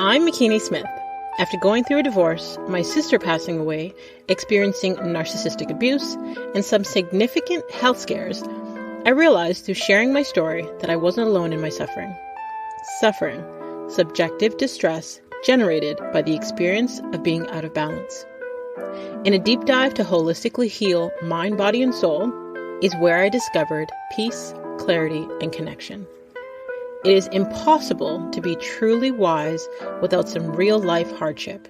I'm McKinney Smith. After going through a divorce, my sister passing away, experiencing narcissistic abuse, and some significant health scares, I realized through sharing my story that I wasn't alone in my suffering. Suffering, subjective distress generated by the experience of being out of balance. In a deep dive to holistically heal mind, body, and soul is where I discovered peace, clarity, and connection. It is impossible to be truly wise without some real-life hardship,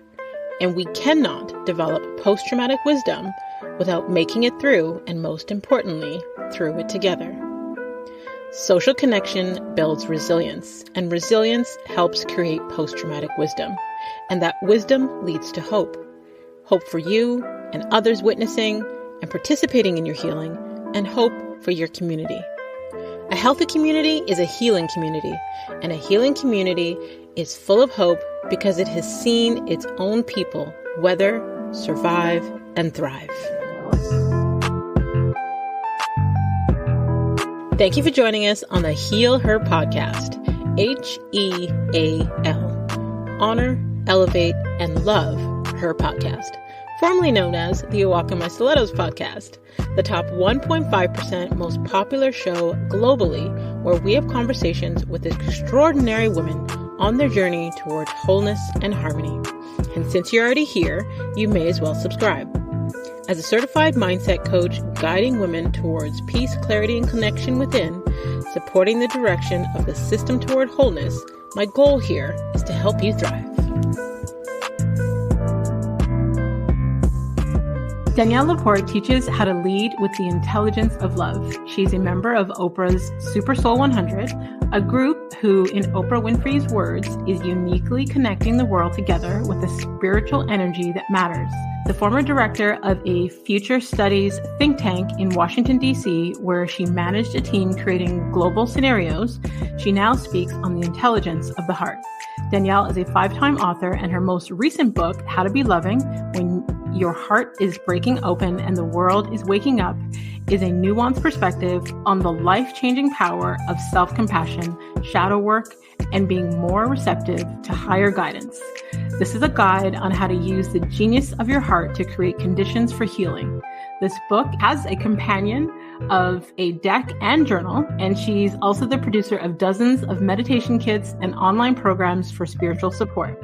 and we cannot develop post-traumatic wisdom without making it through, and most importantly, through it together. Social connection builds resilience, and resilience helps create post-traumatic wisdom, and that wisdom leads to hope. Hope for you and others witnessing and participating in your healing, and hope for your community. A healthy community is a healing community, and a healing community is full of hope because it has seen its own people weather, survive, and thrive. Thank you for joining us on the Heal Her podcast, HEAL. Honor, elevate, and love her podcast, formerly known as the Walk in My Stilettos podcast, the top 1.5% most popular show globally, where we have conversations with extraordinary women on their journey toward wholeness and harmony. And since you're already here, you may as well subscribe. As a certified mindset coach guiding women towards peace, clarity, and connection within, supporting the direction of the system toward wholeness, my goal here is to help you thrive. Danielle LaPorte teaches how to lead with the intelligence of love. She's a member of Oprah's SuperSoul 100, a group who, in Oprah Winfrey's words, is uniquely connecting the world together with a spiritual energy that matters. The former director of a future studies think tank in Washington, D.C., where she managed a team creating global scenarios, she now speaks on the intelligence of the heart. Danielle is a 5-time author, and her most recent book, How to Be Loving When Your Heart is Breaking Open and the World is Waking Up, is a nuanced perspective on the life-changing power of self-compassion, shadow work, and being more receptive to higher guidance. This is a guide on how to use the genius of your heart to create conditions for healing. This book has a companion of a deck and journal, and she's also the producer of dozens of meditation kits and online programs for spiritual support.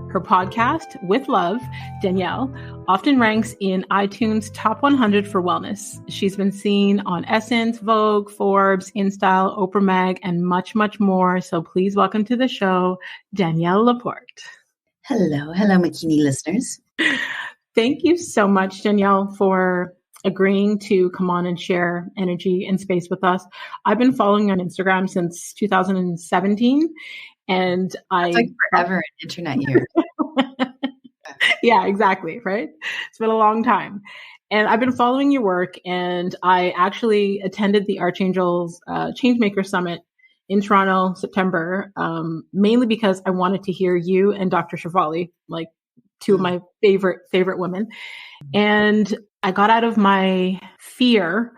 Her podcast, With Love, Danielle, often ranks in iTunes Top 100 for wellness. She's been seen on Essence, Vogue, Forbes, InStyle, Oprah Mag, and much, much more. So please welcome to the show, Danielle LaPorte. Hello, McKinney listeners. Thank you so much, Danielle, for agreeing to come on and share energy and space with us. I've been following you on Instagram since 2017. And it's like forever an internet year. Yeah, exactly. Right. It's been a long time. And I've been following your work, and I actually attended the Archangels Changemaker Summit in Toronto, September, mainly because I wanted to hear you and Dr. Shefali, like two of my favorite women. And I got out of my fear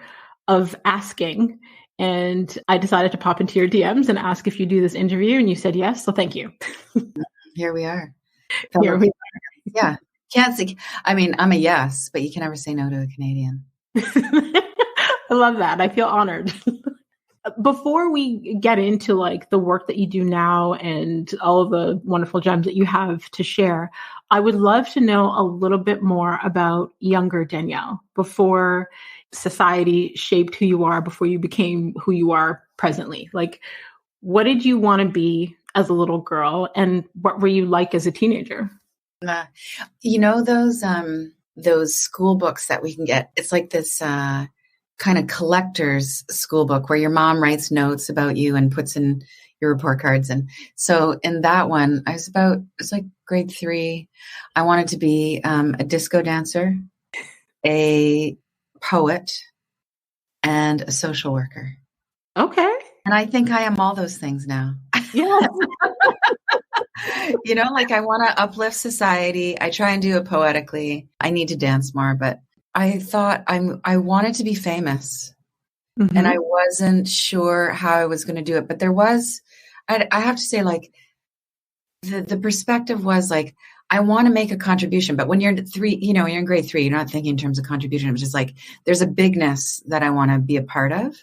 of asking, and I decided to pop into your DMs and ask if you do this interview, and you said yes. So thank you. Here we are. Here we are. Yeah. Can't say, I mean, I'm a yes, but you can never say no to a Canadian. I love that. I feel honored. Before we get into like the work that you do now and all of the wonderful gems that you have to share, I would love to know a little bit more about younger Danielle before society shaped who you are, before you became who you are presently. Like, what did you want to be as a little girl, and what were you like as a teenager? You know, those school books that we can get, it's like this kind of collector's school book where your mom writes notes about you and puts in your report cards. And so in that one, it's like grade 3. I wanted to be a disco dancer, a poet, and a social worker. Okay. And I think I am all those things now. Yes. You know, like I want to uplift society. I try and do it poetically. I need to dance more, but I thought I wanted to be famous. Mm-hmm. And I wasn't sure how I was going to do it. But there was, I have to say, like, the perspective was like, I want to make a contribution, but when you're you're in grade 3, you're not thinking in terms of contribution. It was just like, there's a bigness that I want to be a part of.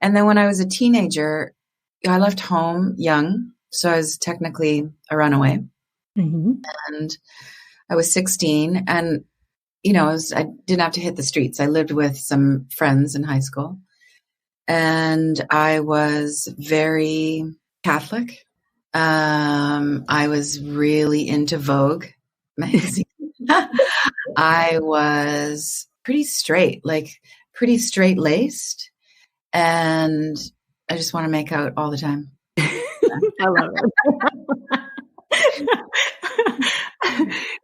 And then when I was a teenager, I left home young. So I was technically a runaway. Mm-hmm. And I was 16 and, I didn't have to hit the streets. I lived with some friends in high school and I was very Catholic. I was really into Vogue magazine. I was pretty straight laced. And I just want to make out all the time. I love it.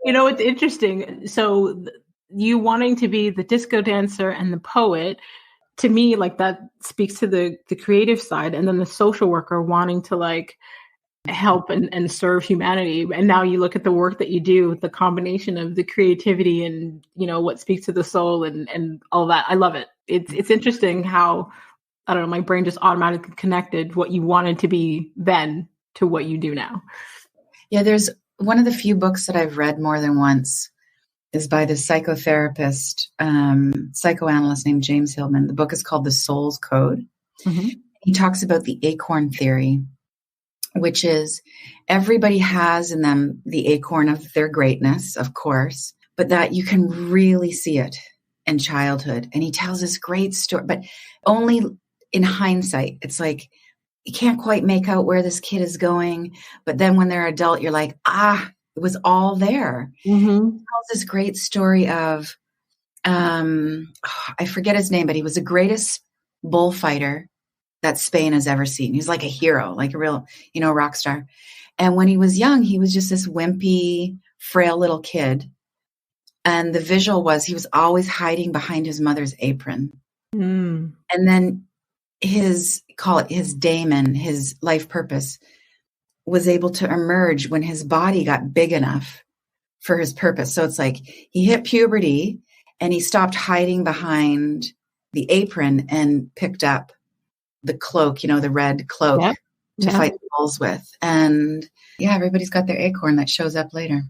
It's interesting. So you wanting to be the disco dancer and the poet, to me, like that speaks to the creative side, and then the social worker wanting to like help and serve humanity. And now you look at the work that you do, the combination of the creativity and, what speaks to the soul and all that. I love it. It's interesting how, I don't know, my brain just automatically connected what you wanted to be then to what you do now. Yeah, there's one of the few books that I've read more than once is by the psychoanalyst named James Hillman. The book is called The Soul's Code. Mm-hmm. He talks about the acorn theory, which is everybody has in them the acorn of their greatness, of course, but that you can really see it in childhood. And he tells this great story, but only in hindsight. It's like, you can't quite make out where this kid is going. But then when they're adult, you're like, it was all there. Mm-hmm. He tells this great story of, I forget his name, but he was the greatest bullfighter that Spain has ever seen. He was like a hero, like a real, rock star. And when he was young, he was just this wimpy, frail little kid. And the visual was he was always hiding behind his mother's apron. Mm. And then his daemon, his life purpose, was able to emerge when his body got big enough for his purpose. So it's like he hit puberty and he stopped hiding behind the apron and picked up the cloak, the red cloak to fight the bulls with. And everybody's got their acorn that shows up later.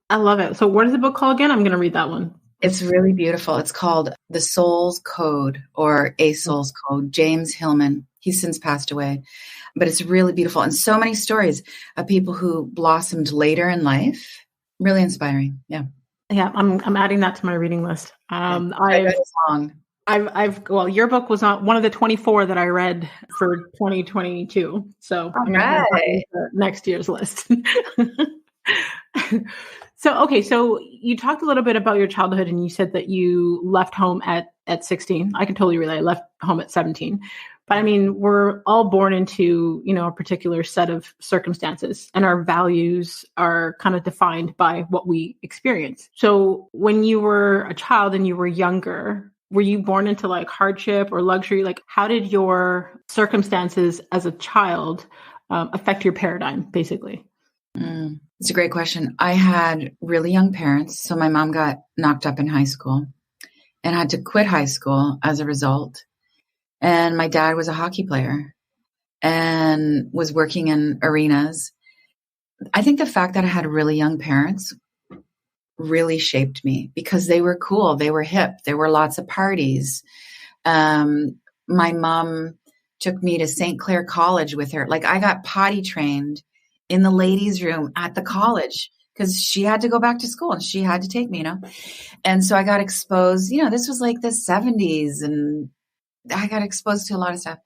I love it. So what is the book called again? I'm going to read that one. It's really beautiful. It's called The Soul's Code or A Soul's Code. James Hillman. He's since passed away, but it's really beautiful. And so many stories of people who blossomed later in life. Really inspiring. Yeah. Yeah. I'm adding that to my reading list. I read it long. Your book was on one of the 24 that I read for 2022. So I'm going to add to next year's list. So you talked a little bit about your childhood and you said that you left home at 16. I can totally relate. I left home at 17. But I mean, we're all born into, a particular set of circumstances and our values are kind of defined by what we experience. So when you were a child and you were younger, were you born into like hardship or luxury? Like how did your circumstances as a child affect your paradigm, basically? It's a great question. I had really young parents. So my mom got knocked up in high school and had to quit high school as a result. And my dad was a hockey player and was working in arenas. I think the fact that I had really young parents really shaped me because they were cool. They were hip. There were lots of parties. My mom took me to St. Clair College with her. Like I got potty trained in the ladies' room at the college because she had to go back to school and she had to take me, And so I got exposed, this was like the 70s and I got exposed to a lot of stuff.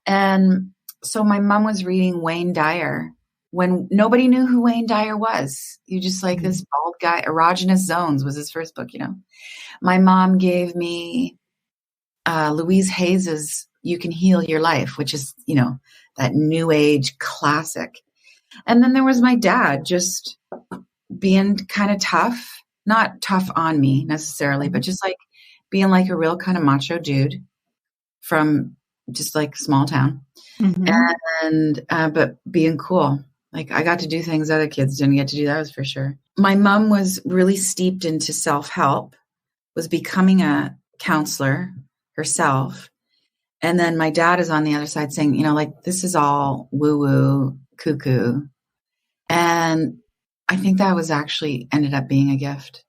And so my mom was reading Wayne Dyer when nobody knew who Wayne Dyer was. You just like this bald guy. Erogenous Zones was his first book, My mom gave me Louise Hayes's You Can Heal Your Life, which is, that new age classic. And then there was my dad just being kind of tough, not tough on me necessarily, but just like being like a real kind of macho dude from just like small town. Mm-hmm. And, but being cool. Like I got to do things other kids didn't get to do. That was for sure. My mom was really steeped into self-help, was becoming a counselor herself. And then my dad is on the other side saying, like, this is all woo-woo, cuckoo. And I think that was actually ended up being a gift,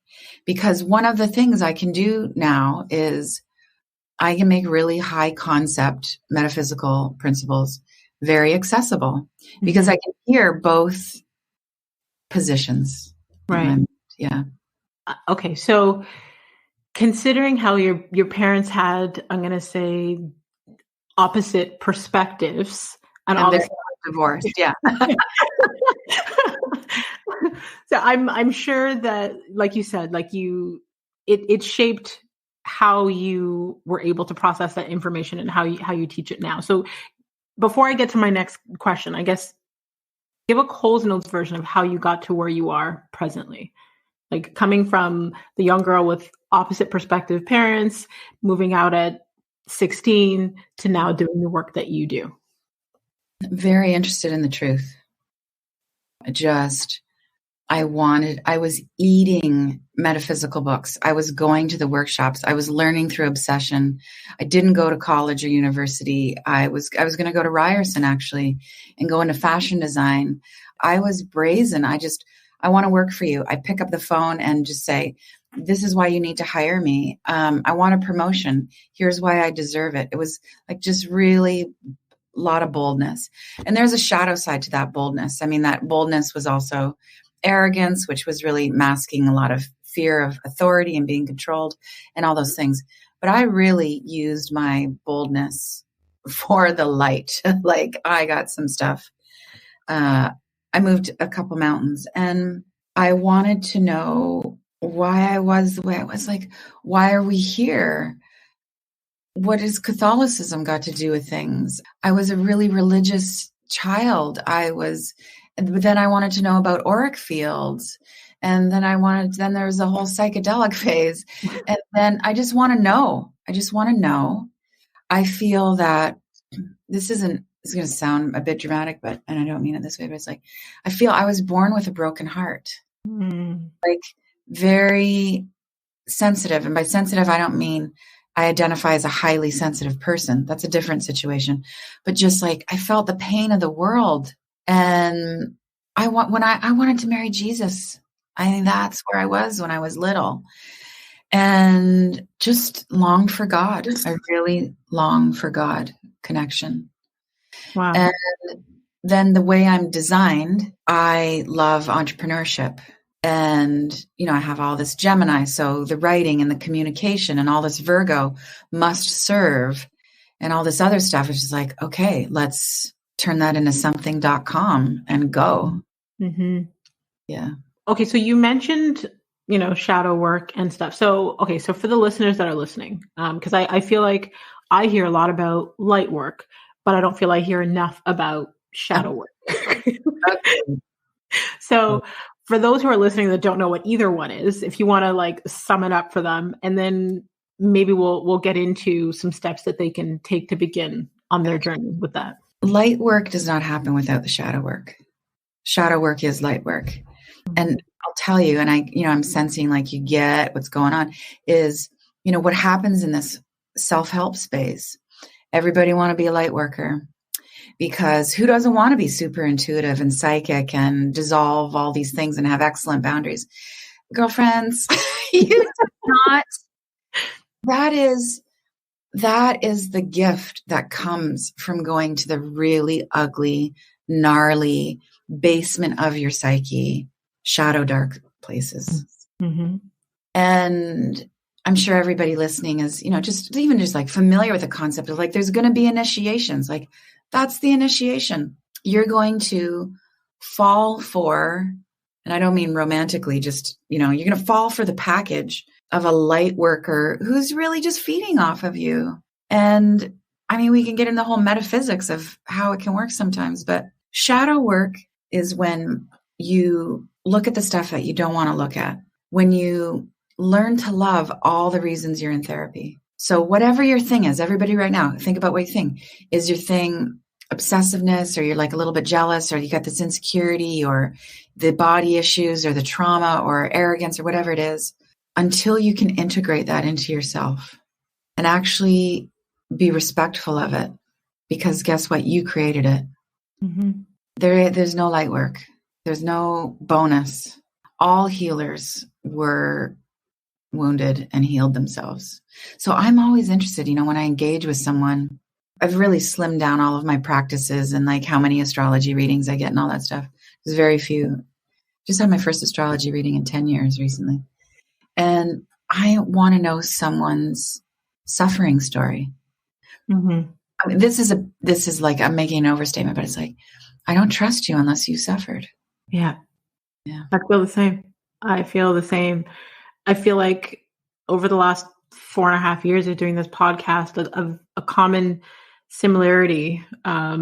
because one of the things I can do now is I can make really high concept metaphysical principles very accessible, because I can hear both positions. Right. Yeah. Okay. So considering how your parents had, I'm going to say, opposite perspectives, and they're divorced. Yeah. So I'm sure that, like you said, it shaped how you were able to process that information and how you teach it now. So before I get to my next question, I guess give a Coles Notes version of how you got to where you are presently. Like coming from the young girl with opposite perspective parents, moving out at 16 to now doing the work that you do. Very interested in the truth. I was eating metaphysical books. I was going to the workshops. I was learning through obsession. I didn't go to college or university. I was going to go to Ryerson actually and go into fashion design. I was brazen. I want to work for you. I pick up the phone and just say, this is why you need to hire me. I want a promotion. Here's why I deserve it. It was like just really a lot of boldness. And there's a shadow side to that boldness. I mean, that boldness was also arrogance, which was really masking a lot of fear of authority and being controlled and all those things. But I really used my boldness for the light. Like I got some stuff. I moved a couple mountains and I wanted to know why I was the way I was. Like, why are we here? What has Catholicism got to do with things? I was a really religious child. But then I wanted to know about auric fields. And then then there was a whole psychedelic phase. And then I just want to know. I feel that it's going to sound a bit dramatic, and I don't mean it this way, but it's like, I feel I was born with a broken heart, like very sensitive. And by sensitive, I don't mean I identify as a highly sensitive person. That's a different situation. But just like, I felt the pain of the world. And I wanted to marry Jesus. I think that's where I was when I was little, and just longed for God. I really long for God connection. Wow. And then the way I'm designed, I love entrepreneurship. And, I have all this Gemini. So the writing and the communication and all this Virgo must serve and all this other stuff is just like, okay, let's turn that into something.com and go. Mm-hmm. Yeah. Okay. So you mentioned, shadow work and stuff. So, okay. So for the listeners that are listening, because I feel like I hear a lot about light work, but I don't feel I hear enough about shadow work. So for those who are listening that don't know what either one is, if you want to sum it up for them, and then maybe we'll get into some steps that they can take to begin on their journey with that. Light work does not happen without the shadow work. Shadow work is light work. Mm-hmm. And I'll tell you, and I'm sensing like you get what's going on is, what happens in this self-help space. Everybody want to be a light worker because who doesn't want to be super intuitive and psychic and dissolve all these things and have excellent boundaries? Girlfriends, you do not. That is the gift that comes from going to the really ugly, gnarly basement of your psyche, shadow dark places. Mm-hmm. And I'm sure everybody listening is, just like familiar with the concept of like, there's going to be initiations. Like that's the initiation. You're going to fall for, and I don't mean romantically, just, you're going to fall for the package of a light worker who's really just feeding off of you. And I mean, we can get in the whole metaphysics of how it can work sometimes, but shadow work is when you look at the stuff that you don't want to look at, when you learn to love all the reasons you're in therapy. So whatever your thing is, everybody right now, think about what you think. Is your thing obsessiveness, or you're like a little bit jealous, or you got this insecurity, or the body issues, or the trauma, or arrogance, or whatever it is, until you can integrate that into yourself and actually be respectful of it. Because guess what? You created it. Mm-hmm. There's no light work. There's no bonus. All healers were wounded and healed themselves. So I'm always interested, when I engage with someone, I've really slimmed down all of my practices and like how many astrology readings I get and all that stuff. There's very few. Just had my first astrology reading in 10 years recently. And I want to know someone's suffering story. Mm-hmm. I mean, this is like, I'm making an overstatement, but it's like, I don't trust you unless you suffered. Yeah. Yeah. I feel the same. I feel the same. I feel like over the last 4.5 years of doing this podcast, a common similarity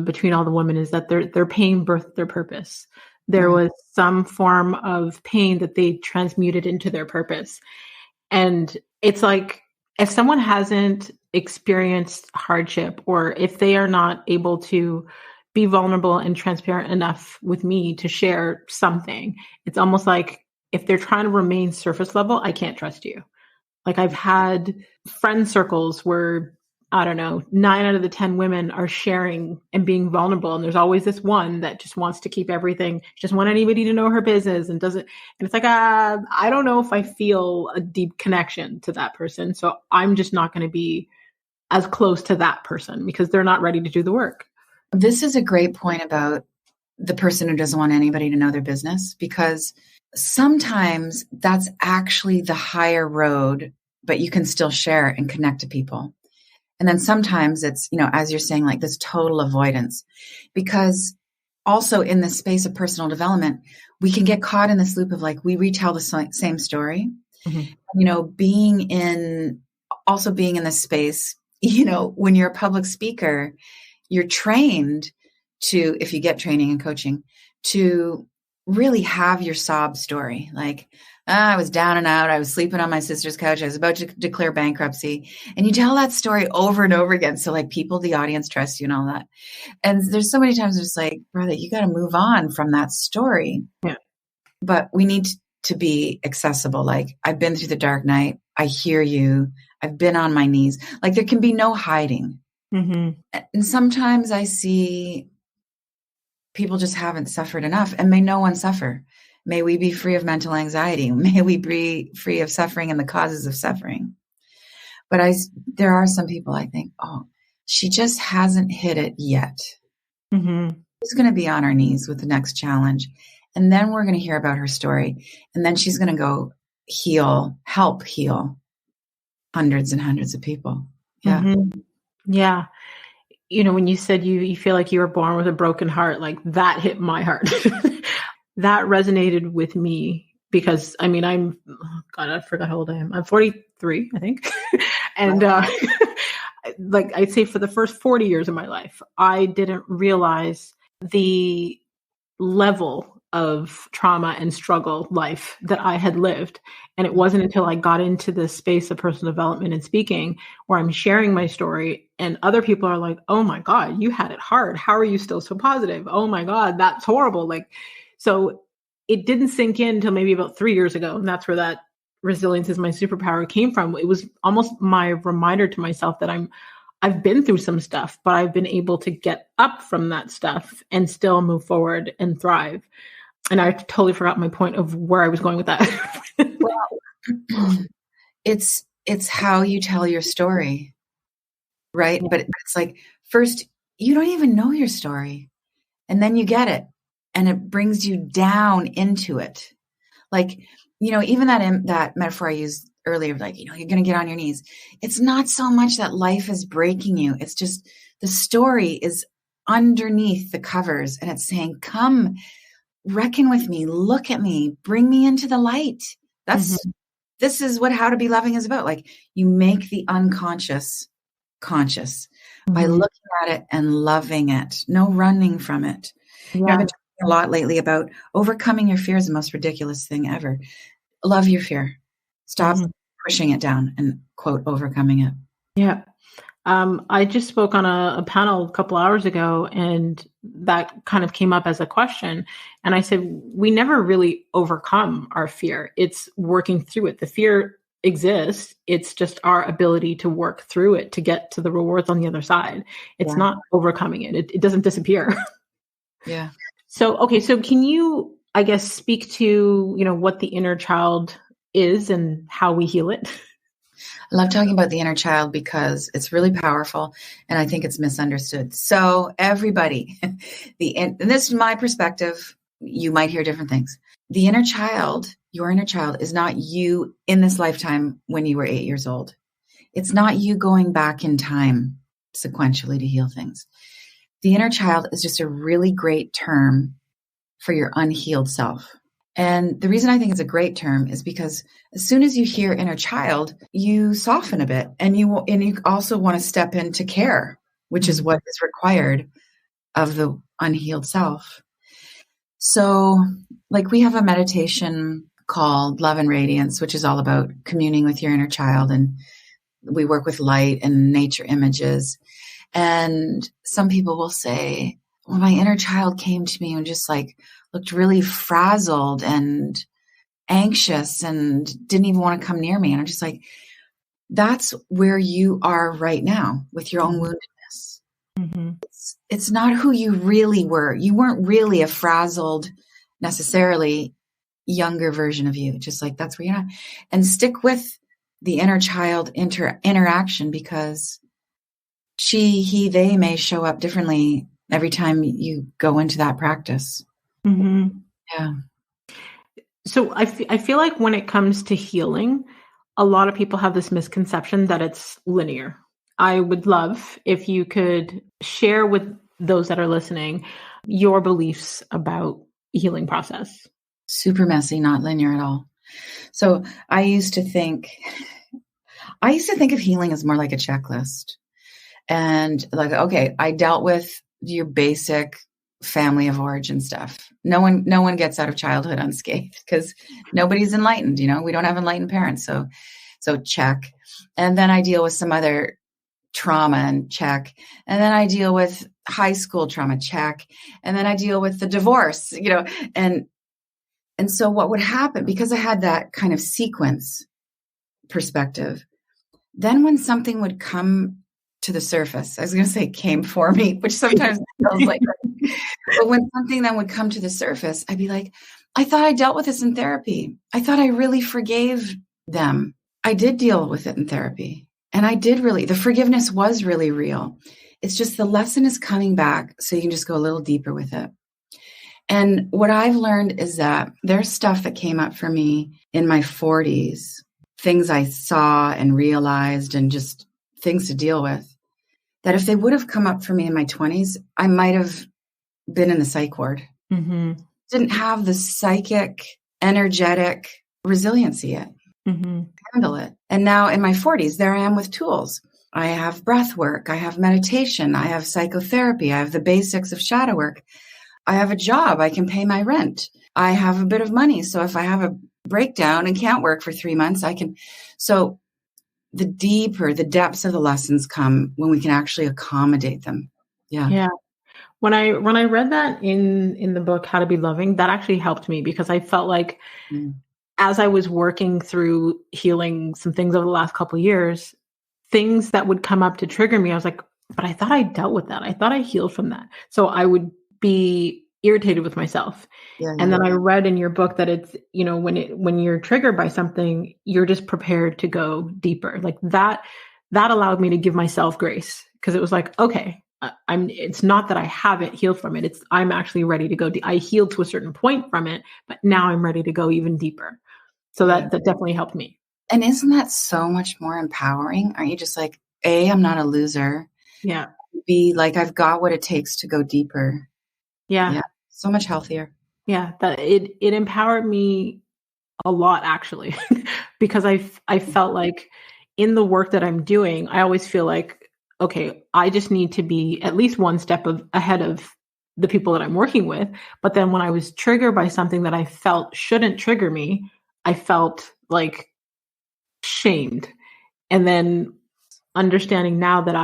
between all the women is that their pain birthed their purpose. There was some form of pain that they transmuted into their purpose. And it's like, if someone hasn't experienced hardship, or if they are not able to be vulnerable and transparent enough with me to share something, it's almost like if they're trying to remain surface level, I can't trust you. Like, I've had friend circles where, I don't know, 9 out of the 10 women are sharing and being vulnerable. And there's always this one that just wants to keep everything. She doesn't want anybody to know her business and doesn't. And it's like, I don't know if I feel a deep connection to that person. So I'm just not going to be as close to that person because they're not ready to do the work. This is a great point about the person who doesn't want anybody to know their business, because sometimes that's actually the higher road, but you can still share and connect to people. And then sometimes it's, as you're saying, like this total avoidance, because also in the space of personal development, we can get caught in this loop of like, we retell the same story, being in this space, when you're a public speaker, you're trained to, if you get training and coaching, to really have your sob story. Like, I was down and out. I was sleeping on my sister's couch. I was about to declare bankruptcy. And you tell that story over and over again. So like people, the audience trust you and all that. And there's so many times it's like, brother, you got to move on from that story. Yeah. But we need to be accessible. Like, I've been through the dark night. I hear you. I've been on my knees. Like, there can be no hiding. Mm-hmm. And sometimes I see people just haven't suffered enough, and may no one suffer. May we be free of mental anxiety. May we be free of suffering and the causes of suffering. But there are some people I think, oh, she just hasn't hit it yet. Mm-hmm. She's going to be on her knees with the next challenge. And then we're going to hear about her story. And then she's going to go help heal hundreds and hundreds of people. Yeah. Mm-hmm. Yeah. When you said you feel like you were born with a broken heart, like that hit my heart. That resonated with me because I forgot how old I am. I'm 43, I think. And like I'd say for the first 40 years of my life, I didn't realize the level of trauma and struggle life that I had lived. And it wasn't until I got into the space of personal development and speaking where I'm sharing my story and other people are like, oh my God, you had it hard. How are you still so positive? Oh my God, that's horrible. Like, so it didn't sink in until maybe about 3 years ago. And that's where that resilience is my superpower came from. It was almost my reminder to myself that I've been through some stuff, but I've been able to get up from that stuff and still move forward and thrive. And I totally forgot my point of where I was going with that. Well, it's how you tell your story, right? Yeah. But it's like, first, you don't even know your story. And then you get it. And it brings you down into it. Like, even that metaphor I used earlier, like, you're going to get on your knees. It's not so much that life is breaking you. It's just the story is underneath the covers and it's saying, come reckon with me, look at me, bring me into the light. This is what How to Be Loving is about. Like, you make the unconscious conscious by looking at it and loving it, no running from it. Yeah. I've been talking a lot lately about overcoming your fear is the most ridiculous thing ever. Love your fear. Stop pushing it down and, quote, overcoming it. Yeah. I just spoke on a panel a couple hours ago, and that kind of came up as a question. And I said, we never really overcome our fear. It's working through it. The fear exists. It's just our ability to work through it to get to the rewards on the other side. It's not overcoming it. It doesn't disappear. Yeah. So, okay. So can you I guess, speak to, what the inner child is and how we heal it? I love talking about the inner child because it's really powerful and I think it's misunderstood. So everybody, and this is my perspective. You might hear different things. The inner child, your inner child, is not you in this lifetime when you were 8 years old. It's not you going back in time sequentially to heal things. The inner child is just a really great term for your unhealed self. And the reason I think it's a great term is because as soon as you hear inner child, you soften a bit, and you also want to step into care, which is what is required of the unhealed self. So, like, we have a meditation called Love and Radiance, which is all about communing with your inner child, and we work with light and nature images. And some people will say, well, my inner child came to me and just looked really frazzled and anxious and didn't even want to come near me. And I'm just like, that's where you are right now with your own woundedness. Mm-hmm. It's not who you really were. You weren't really a frazzled, necessarily younger version of you. Just like, that's where you're at. And stick with the inner child interaction, because she, he, they may show up differently every time you go into that practice. Mm-hmm. Yeah. So I feel like when it comes to healing, a lot of people have this misconception that it's linear. I would love if you could share with those that are listening your beliefs about healing process. Super messy, not linear at all. So I used to think of healing as more like a checklist. And like, okay, I dealt with your basic family of origin stuff. No one gets out of childhood unscathed because nobody's enlightened. We don't have enlightened parents. So check. And then I deal with some other trauma and check. And then I deal with high school trauma, check. And then I deal with the divorce, and so what would happen, because I had that kind of sequence perspective, then when something would come to the surface, I was going to say came for me, which sometimes feels like, but when something then would come to the surface, I'd be like, I thought I dealt with this in therapy. I thought I really forgave them. I did deal with it in therapy. And the forgiveness was really real. It's just the lesson is coming back so you can just go a little deeper with it. And what I've learned is that there's stuff that came up for me in my 40s, things I saw and realized and just things to deal with, that if they would have come up for me in my 20s, I might have been in the psych ward. Mm-hmm. Didn't have the psychic, energetic resiliency yet. Mm-hmm. Handle it. And now in my 40s, there I am with tools. I have breath work. I have meditation. I have psychotherapy. I have the basics of shadow work. I have a job. I can pay my rent. I have a bit of money. So if I have a breakdown and can't work for 3 months, I can. So the depths of the lessons come when we can actually accommodate them. Yeah. Yeah. When I read that in the book, How to Be Loving, that actually helped me, because I felt like as I was working through healing some things over the last couple of years, things that would come up to trigger me, I was like, but I thought I dealt with that. I thought I healed from that. So I would be irritated with myself. Yeah, and then I read in your book that it's, when you're triggered by something, you're just prepared to go deeper. Like that allowed me to give myself grace, because it was like, okay, it's not that I haven't healed from it. I'm actually ready to go. I healed to a certain point from it, but now I'm ready to go even deeper. So that definitely helped me. And isn't that so much more empowering? Aren't you just like, A, I'm not a loser. Yeah. B, like, I've got what it takes to go deeper. Yeah. So much healthier. Yeah. That it empowered me a lot, actually, because I felt like in the work that I'm doing, I always feel like, okay, I just need to be at least one step ahead of the people that I'm working with. But then when I was triggered by something that I felt shouldn't trigger me, I felt like shamed. And then understanding now that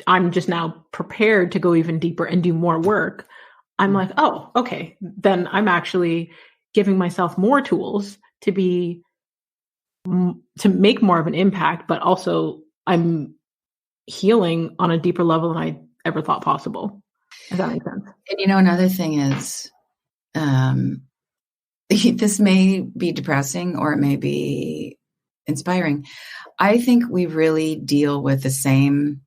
I'm just now prepared to go even deeper and do more work, I'm like, oh, okay, then I'm actually giving myself more tools to make more of an impact, but also I'm healing on a deeper level than I ever thought possible. Does that make sense? And another thing is, this may be depressing or it may be inspiring. I think we really deal with the same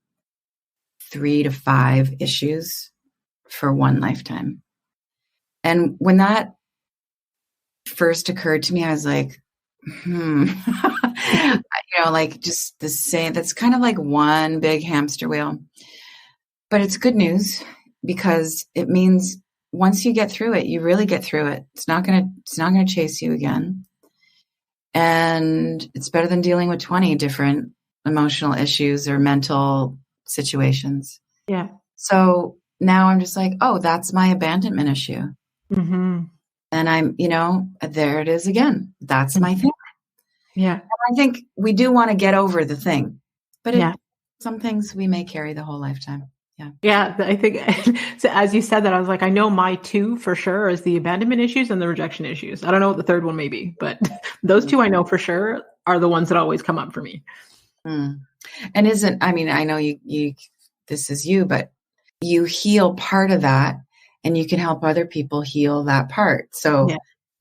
3 to 5 issues for one lifetime. And when that first occurred to me, I was like, like just the same, that's kind of like one big hamster wheel. But it's good news because it means once you get through it, you really get through it. It's not going to chase you again. And it's better than dealing with 20 different emotional issues or mental situations. Yeah. So now I'm just like, oh, that's my abandonment issue. Mm-hmm. And I'm, there it is again. That's my thing. Yeah. And I think we do want to get over the thing, but some things we may carry the whole lifetime. Yeah. Yeah. I think so as you said that, I was like, I know my 2 for sure is the abandonment issues and the rejection issues. I don't know what the third one may be, but those 2 I know for sure are the ones that always come up for me. And I know you, this is you, but you heal part of that and you can help other people heal that part. So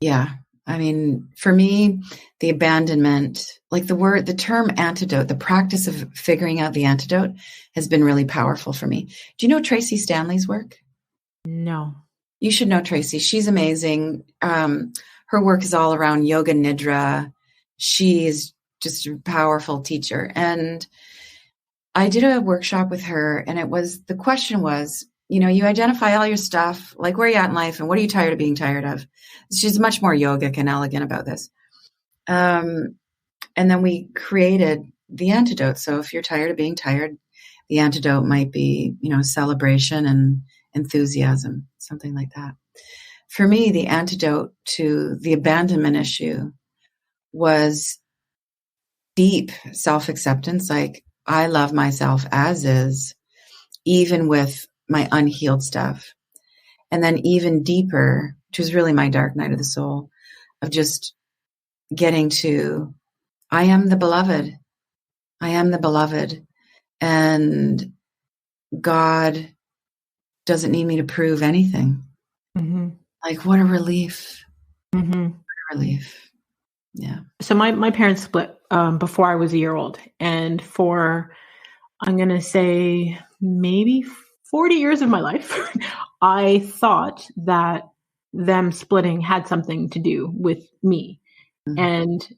yeah. I mean, for me, the abandonment, like the term antidote, the practice of figuring out the antidote has been really powerful for me. Do you know Tracy Stanley's work? No. You should know Tracy. She's amazing. Her work is all around yoga nidra. She is just a powerful teacher. And I did a workshop with her, and the question was, you identify all your stuff, like where you're at in life and what are you tired of being tired of? She's much more yogic and elegant about this. And then we created the antidote. So if you're tired of being tired, the antidote might be, celebration and enthusiasm, something like that. For me, the antidote to the abandonment issue was deep self-acceptance. Like, I love myself as is, even with my unhealed stuff. And then even deeper, which was really my dark night of the soul, of just getting to, I am the beloved. I am the beloved. And God doesn't need me to prove anything. Mm-hmm. Like, what a relief. Mm-hmm. What a relief. Yeah. So my parents split before I was a year old. And for, I'm going to say maybe 40 years of my life, I thought that them splitting had something to do with me. Mm-hmm. And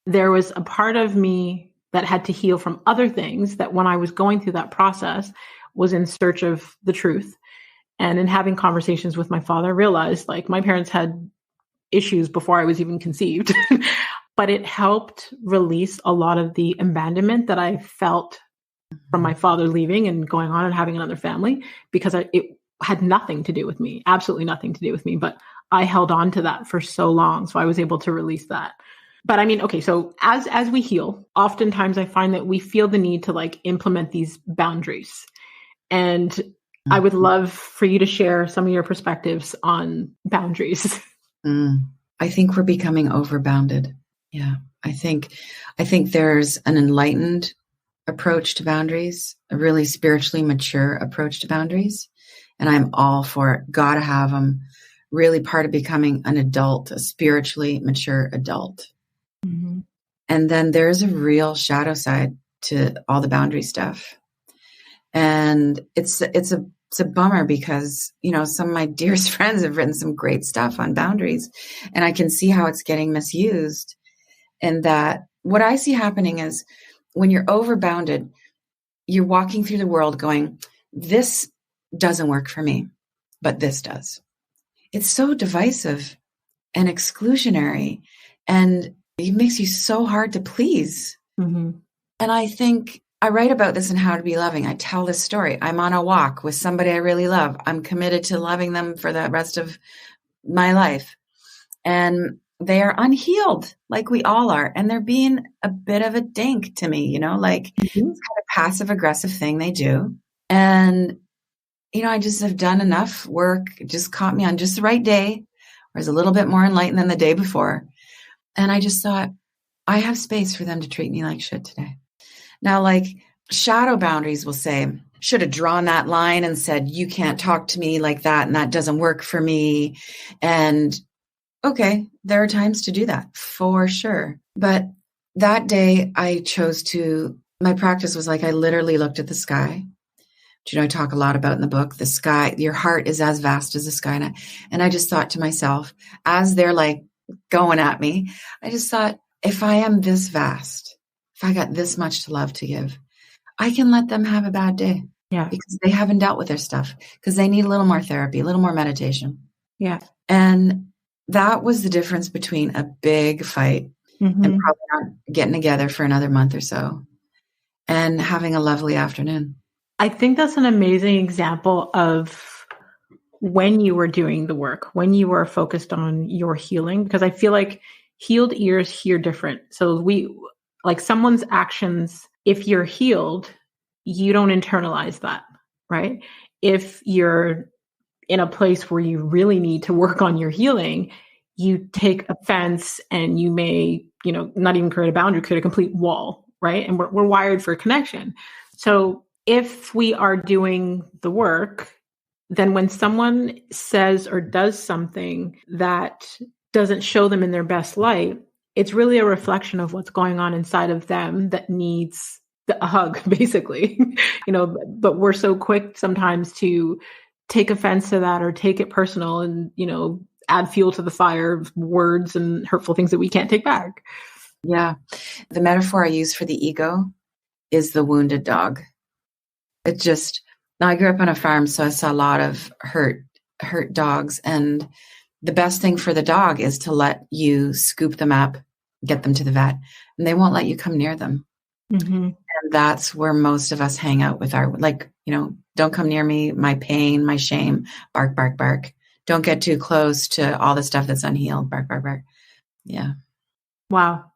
there was a part of me that had to heal from other things that when I was going through that process was in search of the truth. And in having conversations with my father, I realized like my parents had issues before I was even conceived, but it helped release a lot of the abandonment that I felt from my father leaving and going on and having another family, because it had nothing to do with me, absolutely nothing to do with me, but I held on to that for so long. So I was able to release that. But I mean, okay, so as we heal, oftentimes I find that we feel the need to like implement these boundaries. And I would love for you to share some of your perspectives on boundaries. I think we're becoming overbounded. Yeah. I think there's an enlightened approach to boundaries, a really spiritually mature approach to boundaries. And I'm all for it. Gotta have them. Really part of becoming an adult, a spiritually mature adult. Mm-hmm. And then there's a real shadow side to all the boundary stuff. And it's a bummer because, some of my dearest friends have written some great stuff on boundaries, and I can see how it's getting misused. And that what I see happening is when you're overbounded, you're walking through the world going, this doesn't work for me, but this does. It's so divisive and exclusionary, and it makes you so hard to please. Mm-hmm. And I think I write about this in How to Be Loving. I tell this story. I'm on a walk with somebody I really love. I'm committed to loving them for the rest of my life. And they are unhealed, like we all are. And they're being a bit of a dink to me, like it's kind of passive aggressive thing they do. And, I just have done enough work. It just caught me on just the right day. I was a little bit more enlightened than the day before. And I just thought, I have space for them to treat me like shit today. Now, like shadow boundaries will say, should have drawn that line and said, you can't talk to me like that. And that doesn't work for me. And Okay, there are times to do that for sure. But that day I chose to, my practice was like, I literally looked at the sky. Do you know, I talk a lot about in the book, the sky, your heart is as vast as the sky. And I just thought to myself, as they're like going at me, I just thought, if I am this vast, if I got this much to love to give, I can let them have a bad day. Yeah. Because they haven't dealt with their stuff, because they need a little more therapy, a little more meditation. Yeah. And that was the difference between a big fight and probably not getting together for another month or so and having a lovely afternoon. I think that's an amazing example of when you were doing the work, when you were focused on your healing, because I feel like healed ears hear different. So like someone's actions, if you're healed, you don't internalize that, right? If you're in a place where you really need to work on your healing, you take offense and you may, not even create a boundary, create a complete wall, right? And we're wired for connection. So if we are doing the work, then when someone says or does something that doesn't show them in their best light, it's really a reflection of what's going on inside of them that needs a hug, basically. But we're so quick sometimes to take offense to that or take it personal and, add fuel to the fire of words and hurtful things that we can't take back. Yeah. The metaphor I use for the ego is the wounded dog. Now I grew up on a farm, so I saw a lot of hurt dogs. And the best thing for the dog is to let you scoop them up, get them to the vet, and they won't let you come near them. Mm-hmm. And that's where most of us hang out with our, don't come near me, my pain, my shame, bark, bark, bark. Don't get too close to all the stuff that's unhealed, bark, bark, bark. Yeah. Wow.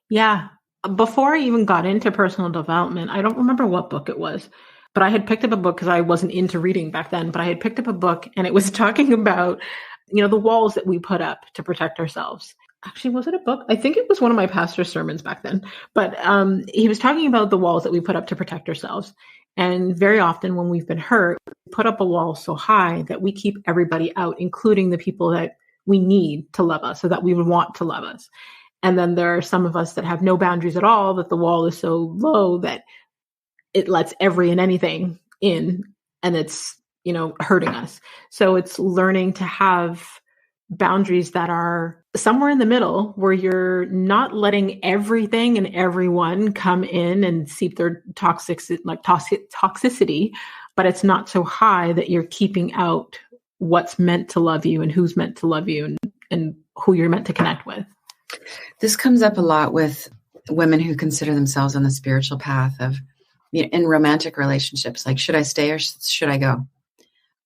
Yeah. Before I even got into personal development, I don't remember what book it was, but I had picked up a book because I wasn't into reading back then, but I had picked up a book and it was talking about, the walls that we put up to protect ourselves. Actually, was it a book? I think it was one of my pastor's sermons back then, but he was talking about the walls that we put up to protect ourselves. And very often when we've been hurt, we put up a wall so high that we keep everybody out, including the people that we need to love us, so that we would want to love us. And then there are some of us that have no boundaries at all, that the wall is so low that it lets every and anything in, and it's, hurting us. So it's learning to have boundaries that are somewhere in the middle, where you're not letting everything and everyone come in and seep their toxicity, but it's not so high that you're keeping out what's meant to love you and who's meant to love you and who you're meant to connect with. This comes up a lot with women who consider themselves on the spiritual path of, in romantic relationships, like, should I stay or should I go?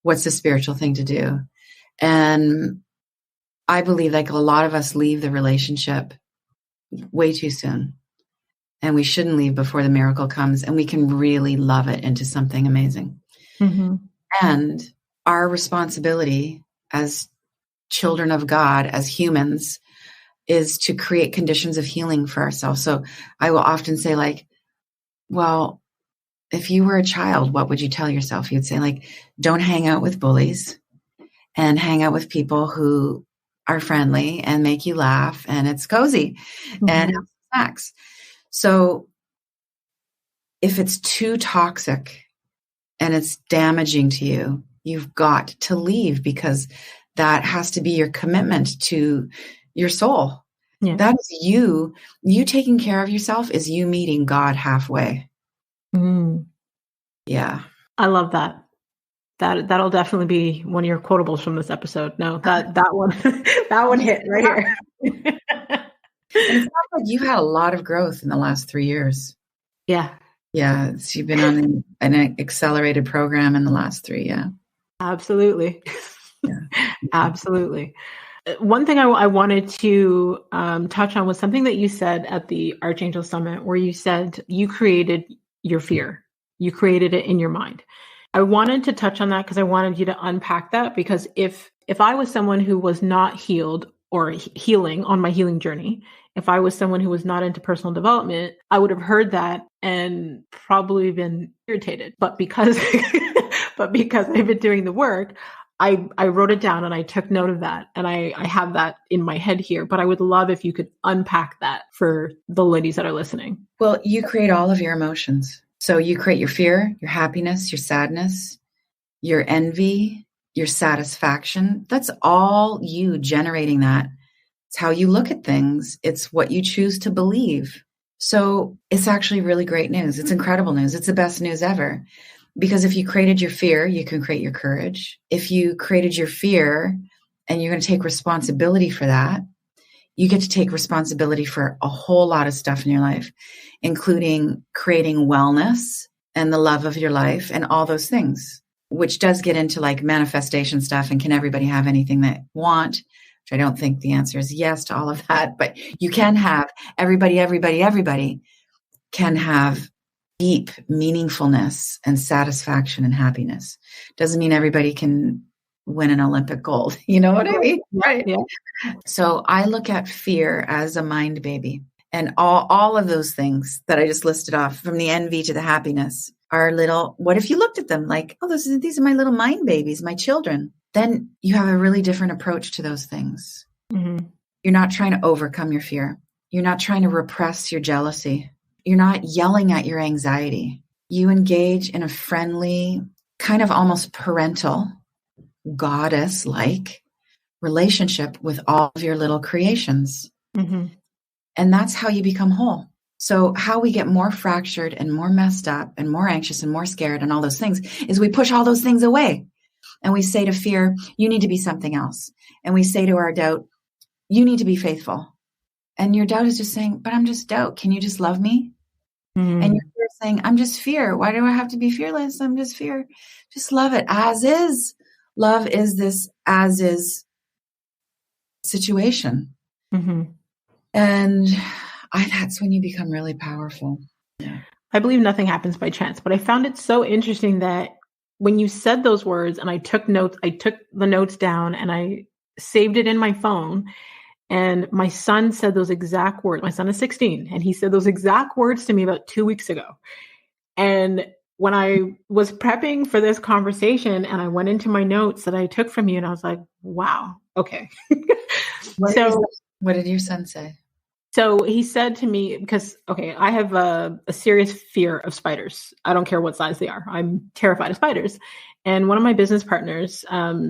What's the spiritual thing to do? And I believe like a lot of us leave the relationship way too soon, and we shouldn't leave before the miracle comes and we can really love it into something amazing. Mm-hmm. And our responsibility as children of God, as humans, is to create conditions of healing for ourselves. So I will often say, like, well, if you were a child, what would you tell yourself? You'd say, like, don't hang out with bullies and hang out with people who are friendly and make you laugh and it's cozy and have snacks. So if it's too toxic and it's damaging to you, you've got to leave, because that has to be your commitment to your soul. Yeah. That is you taking care of yourself is you meeting God halfway. Mm. Yeah. I love that. That'll definitely be one of your quotables from this episode. No, that one that one hit right here. It sounds like you've had a lot of growth in the last 3 years. Yeah. Yeah. You've been on an accelerated program in the last 3. Yeah. Absolutely. Yeah. Absolutely. One thing I wanted to touch on was something that you said at the Archangel Summit, where you said you created your fear. You created it in your mind. I wanted to touch on that because I wanted you to unpack that, because if I was someone who was not healed or healing on my healing journey, if I was someone who was not into personal development, I would have heard that and probably been irritated. But because I've been doing the work, I wrote it down and I took note of that. And I have that in my head here, but I would love if you could unpack that for the ladies that are listening. Well, you create all of your emotions. So you create your fear, your happiness, your sadness, your envy, your satisfaction. That's all you generating that. It's how you look at things. It's what you choose to believe. So it's actually really great news. It's incredible news. It's the best news ever. Because if you created your fear, you can create your courage. If you created your fear and you're going to take responsibility for that, you get to take responsibility for a whole lot of stuff in your life, including creating wellness and the love of your life and all those things, which does get into like manifestation stuff. And can everybody have anything they want? Which I don't think the answer is yes to all of that, but you can have everybody can have deep meaningfulness and satisfaction and happiness. Doesn't mean everybody can win an Olympic gold. You know what I mean? Right. Yeah. So I look at fear as a mind baby, and all of those things that I just listed off, from the envy to the happiness, are little, what if you looked at them like, oh, these are my little mind babies, my children. Then you have a really different approach to those things. Mm-hmm. You're not trying to overcome your fear. You're not trying to repress your jealousy. You're not yelling at your anxiety. You engage in a friendly, kind of almost parental, goddess-like relationship with all of your little creations. Mm-hmm. And that's how you become whole. So how we get more fractured and more messed up and more anxious and more scared and all those things is we push all those things away. And we say to fear, you need to be something else. And we say to our doubt, you need to be faithful. And your doubt is just saying, but I'm just doubt. Can you just love me? Mm-hmm. And your fear is saying, I'm just fear. Why do I have to be fearless? I'm just fear. Just love it as is. Love is this as is situation. Mm-hmm. And that's when you become really powerful. Yeah. I believe nothing happens by chance, but I found it so interesting that when you said those words and I took the notes down and I saved it in my phone, and my son said those exact words. My son is 16 and he said those exact words to me about 2 weeks ago. And when I was prepping for this conversation and I went into my notes that I took from you and I was like, wow, okay. What did your son say? So he said to me, because, okay, I have a serious fear of spiders. I don't care what size they are. I'm terrified of spiders. And one of my business partners,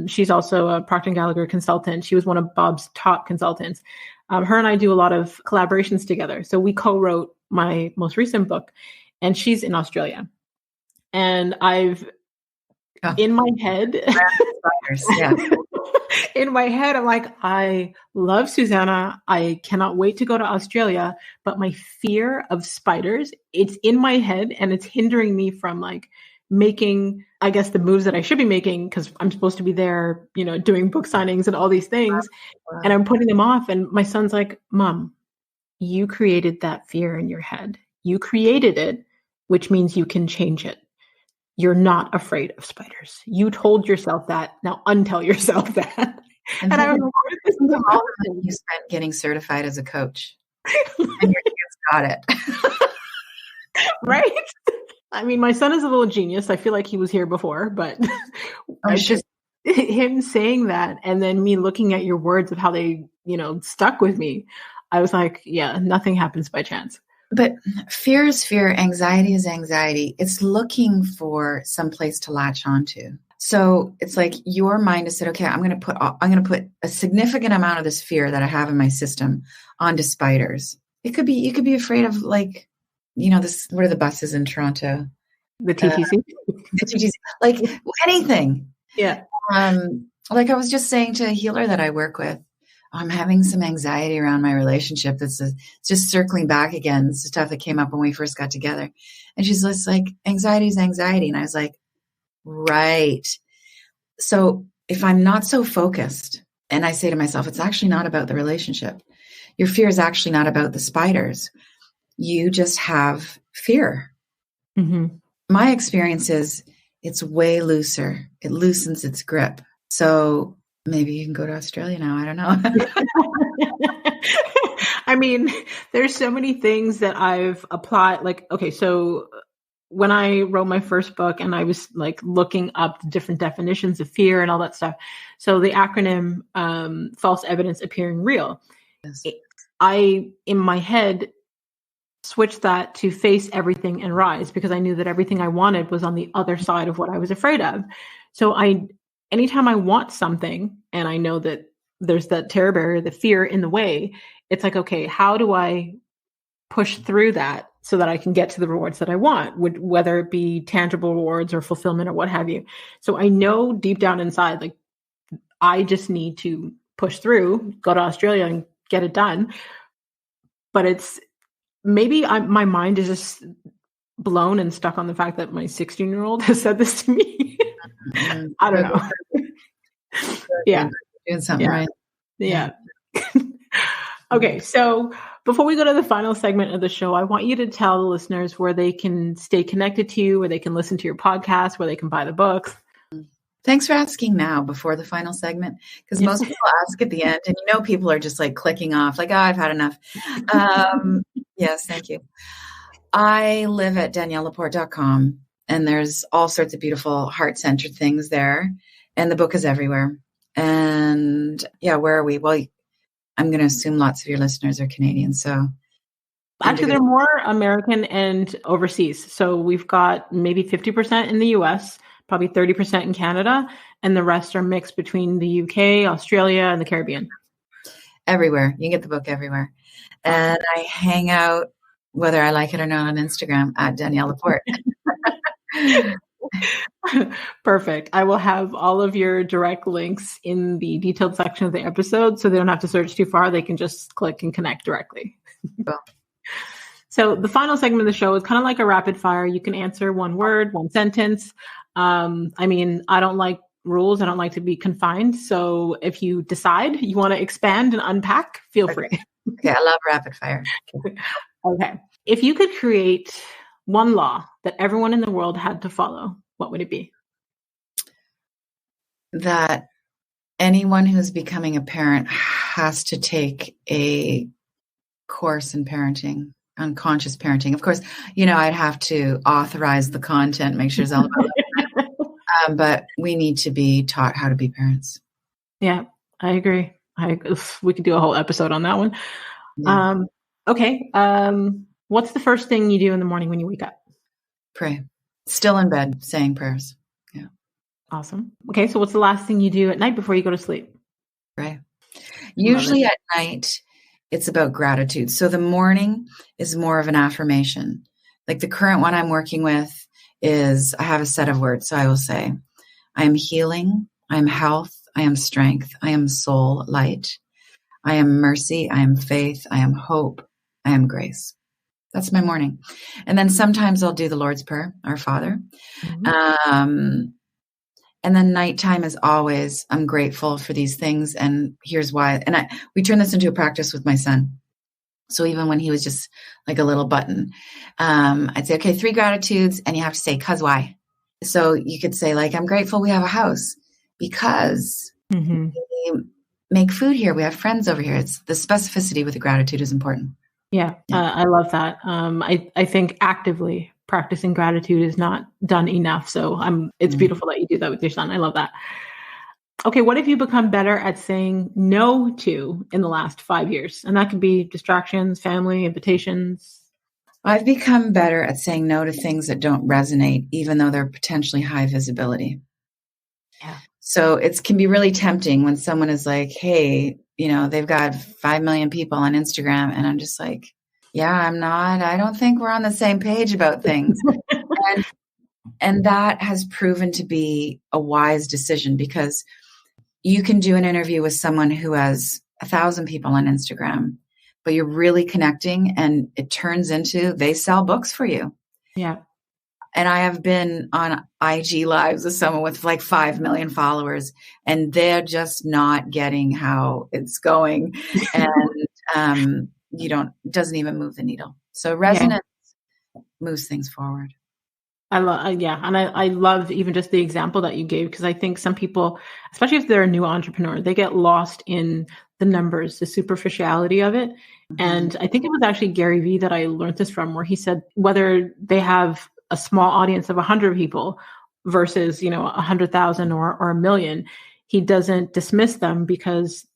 she's also a Procter & Gallagher consultant. She was one of Bob's top consultants. Her and I do a lot of collaborations together. So we co-wrote my most recent book, and she's in Australia. And in my head, yeah. in my head, I'm like, I love Susanna. I cannot wait to go to Australia. But my fear of spiders, it's in my head and it's hindering me from like making, I guess, the moves that I should be making, because I'm supposed to be there, doing book signings and all these things. Wow. And I'm putting them off. And my son's like, Mom, you created that fear in your head. You created it, which means you can change it. You're not afraid of spiders. You told yourself that. Now untell yourself that. And I remember this is all that you spent getting certified as a coach. And your kids got it. Right? I mean, my son is a little genius. I feel like he was here before, but just him saying that and then me looking at your words of how they, stuck with me. I was like, yeah, nothing happens by chance. But fear is fear, anxiety is anxiety. It's looking for some place to latch onto. So it's like your mind has said, okay, I'm going to put a significant amount of this fear that I have in my system onto spiders. You could be afraid of like, this, what are the buses in Toronto? The TTC? The TTC, like anything. Yeah. Like I was just saying to a healer that I work with, I'm having some anxiety around my relationship. It's just circling back again. It's the stuff that came up when we first got together. And she's just like, anxiety is anxiety. And I was like, right. So if I'm not so focused and I say to myself, it's actually not about the relationship. Your fear is actually not about the spiders. You just have fear. Mm-hmm. My experience is it's way looser. It loosens its grip. So maybe you can go to Australia now. I don't know. I mean, there's so many things that I've applied. Like, okay, so when I wrote my first book and I was like looking up the different definitions of fear and all that stuff. So the acronym, false evidence appearing real. Yes. I, in my head, switched that to face everything and rise, because I knew that everything I wanted was on the other side of what I was afraid of. So anytime I want something and I know that there's that terror barrier, the fear in the way, it's like, okay, how do I push through that so that I can get to the rewards that I want, whether it be tangible rewards or fulfillment or what have you. So I know deep down inside, like, I just need to push through, go to Australia and get it done. But it's maybe my mind is just blown and stuck on the fact that my 16-year-old has said this to me. I don't know. Yeah. Doing something right. Yeah. Okay. So before we go to the final segment of the show, I want you to tell the listeners where they can stay connected to you, where they can listen to your podcast, where they can buy the books. Thanks for asking now before the final segment, because most people ask at the end, and people are just like clicking off, like, oh, I've had enough. Yes, thank you. I live at DanielleLaPorte.com, and there's all sorts of beautiful heart-centered things there, and the book is everywhere. And yeah, where are we? Well, I'm going to assume lots of your listeners are Canadian, so. Actually, they're more American and overseas. So we've got maybe 50% in the US, probably 30% in Canada, and the rest are mixed between the UK, Australia, and the Caribbean. Everywhere. You can get the book everywhere. And I hang out, whether I like it or not, on Instagram at Danielle LaPorte. Perfect. I will have all of your direct links in the detailed section of the episode, so they don't have to search too far. They can just click and connect directly. Cool. So the final segment of the show is kind of like a rapid fire. You can answer one word, one sentence. I mean, I don't like rules. I don't like to be confined. So if you decide you want to expand and unpack, feel free. Okay. I love rapid fire. Okay. If you could create one law that everyone in the world had to follow, what would it be? That anyone who's becoming a parent has to take a course in parenting, unconscious parenting. Of course, I'd have to authorize the content, make sure it's all about that. But we need to be taught how to be parents. Yeah, I agree. We could do a whole episode on that one. Yeah. Okay. What's the first thing you do in the morning when you wake up? Pray. Still in bed, saying prayers. Yeah. Awesome. Okay. So what's the last thing you do at night before you go to sleep? Pray. Usually at night, it's about gratitude. So the morning is more of an affirmation. Like the current one I'm working with is, I have a set of words. So I will say, I am healing. I am health. I am strength. I am soul light. I am mercy. I am faith. I am hope. I am grace. That's my morning. And then sometimes I'll do the Lord's Prayer, Our Father. Mm-hmm. And then nighttime is always, I'm grateful for these things. And here's why. And we turned this into a practice with my son. So even when he was just like a little button, I'd say, okay, 3 gratitudes. And you have to say, 'cause why? So you could say, like, I'm grateful we have a house because we make food here. We have friends over here. It's the specificity with the gratitude is important. Yeah. I love that. I think actively practicing gratitude is not done enough. So it's beautiful that you do that with your son. I love that. Okay. What have you become better at saying no to in the last 5 years? And that could be distractions, family, invitations. I've become better at saying no to things that don't resonate, even though they're potentially high visibility. Yeah. So it can be really tempting when someone is like, hey, they've got 5 million people on Instagram. And I'm just like, yeah, I don't think we're on the same page about things. and that has proven to be a wise decision, because you can do an interview with someone who has 1,000 people on Instagram, but you're really connecting and it turns into they sell books for you. Yeah. And I have been on IG lives with someone with like 5 million followers, and they're just not getting how it's going. And doesn't even move the needle. So resonance moves things forward. I love, and I love even just the example that you gave, because I think some people, especially if they're a new entrepreneur, they get lost in the numbers, the superficiality of it. Mm-hmm. And I think it was actually Gary Vee that I learned this from, where he said whether they have a small audience of 100 people versus, 100,000 or a million. He doesn't dismiss them because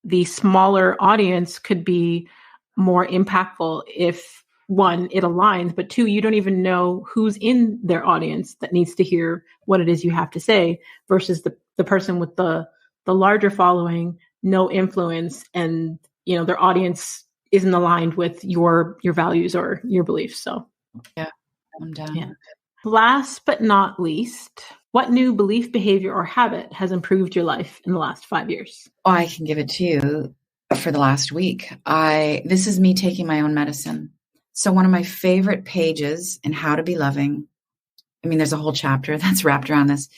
the smaller audience could be more impactful if, one, it aligns, but two, you don't even know who's in their audience that needs to hear what it is you have to say versus the person with the larger following, no influence, and their audience isn't aligned with your values or your beliefs. So yeah, I'm done. Yeah. Last but not least, what new belief, behavior, or habit has improved your life in the last 5 years? Oh, I can give it to you for the last week. This is me taking my own medicine. So one of my favorite pages in How to Be Loving, I mean, there's a whole chapter that's wrapped around this,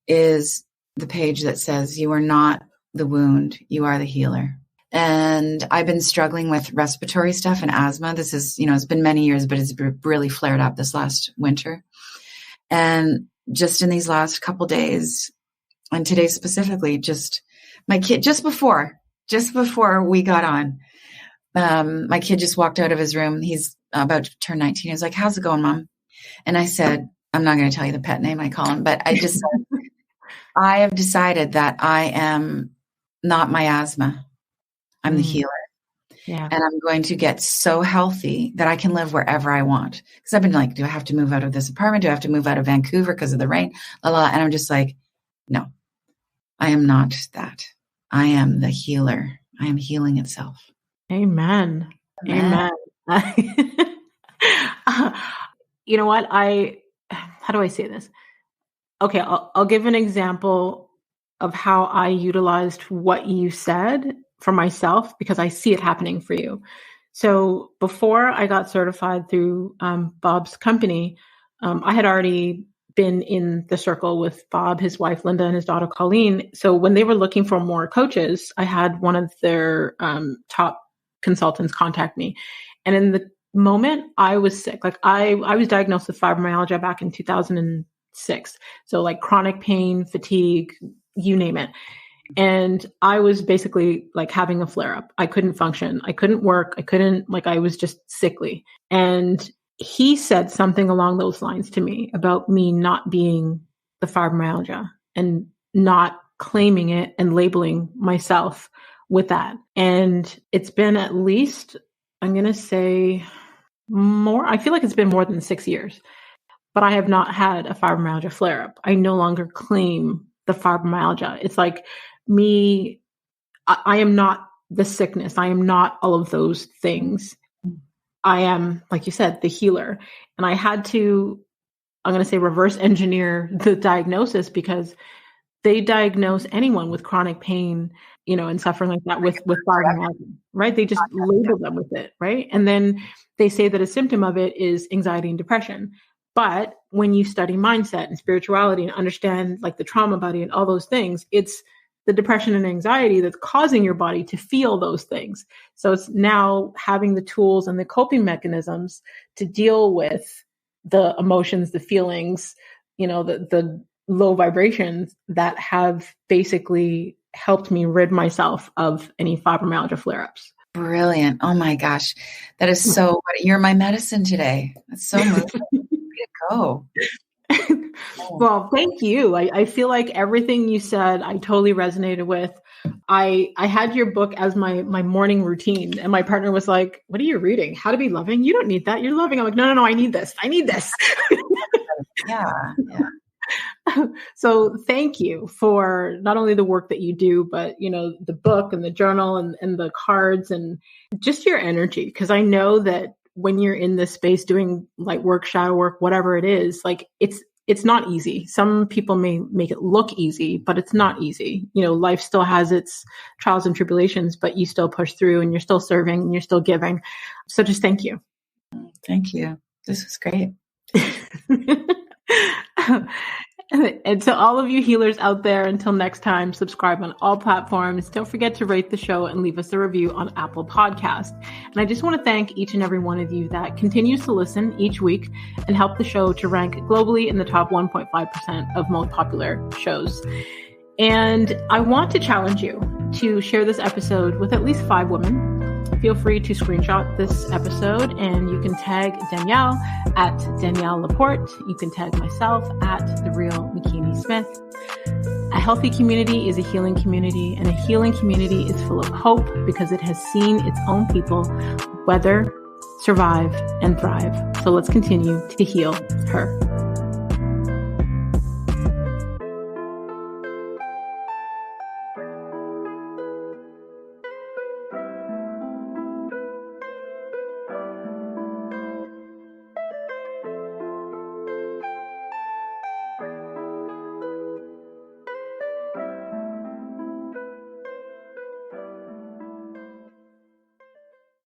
is the page that says, you are not the wound, you are the healer. And I've been struggling with respiratory stuff and asthma. This is, it's been many years, but it's really flared up this last winter. And just in these last couple days, and today specifically, just my kid, just before we got on, my kid just walked out of his room. He's about to turn 19. He was like, how's it going, Mom? And I said, I'm not going to tell you the pet name I call him, but I just said, I have decided that I am not my asthma. I'm the healer. Yeah. And I'm going to get so healthy that I can live wherever I want. Because I've been like, do I have to move out of this apartment? Do I have to move out of Vancouver because of the rain? La, la, la. And I'm just like, no, I am not that. I am the healer. I am healing itself. Amen. Amen. You know what? How do I say this? Okay, I'll give an example of how I utilized what you said for myself because I see it happening for you. So before I got certified through Bob's company, I had already been in the circle with Bob, his wife, Linda, and his daughter, Colleen. So when they were looking for more coaches, I had one of their top consultants contact me. And in the moment I was sick, like I was diagnosed with fibromyalgia back in 2006. So like chronic pain, fatigue, you name it. And I was basically like having a flare up. I couldn't function. I couldn't work. I was just sickly. And he said something along those lines to me about me not being the fibromyalgia and not claiming it and labeling myself with that. And it's been at least, I'm going to say I feel like it's been more than 6 years, but I have not had a fibromyalgia flare up. I no longer claim the fibromyalgia. It's like me, I am not the sickness. I am not all of those things. I am, like you said, the healer. And I had to, I'm going to say, reverse engineer the diagnosis because they diagnose anyone with chronic pain, and suffering like that with fibromyalgia, right? They just label them with it, right? And then they say that a symptom of it is anxiety and depression. But when you study mindset and spirituality and understand like the trauma body and all those things, it's the depression and anxiety that's causing your body to feel those things. So it's now having the tools and the coping mechanisms to deal with the emotions, the feelings, the low vibrations that have basically helped me rid myself of any fibromyalgia flare-ups. Brilliant. Oh my gosh. That is so, you're my medicine today. That's so moving. Way to go. Well, thank you. I feel like everything you said, I totally resonated with. I had your book as my morning routine, and my partner was like, what are you reading? How to Be Loving? You don't need that. You're loving. I'm like, no, I need this. Yeah. So thank you for not only the work that you do, but, the book and the journal and the cards and just your energy. Because I know that when you're in this space doing light work, shadow work, whatever it is, like it's not easy. Some people may make it look easy, but it's not easy. Life still has its trials and tribulations, but you still push through and you're still serving and you're still giving. So just thank you. Thank you. This was great. And to all of you healers out there, until next time, subscribe on all platforms. Don't forget to rate the show and leave us a review on Apple Podcasts. And I just want to thank each and every one of you that continues to listen each week and help the show to rank globally in the top 1.5% of most popular shows. And I want to challenge you to share this episode with at least 5 women feel free to screenshot this episode and you can tag Danielle at Danielle LaPorte. You can tag myself at The Real McKinney Smith. A healthy community is a healing community, and a healing community is full of hope because it has seen its own people weather, survive, and thrive. So let's continue to heal her.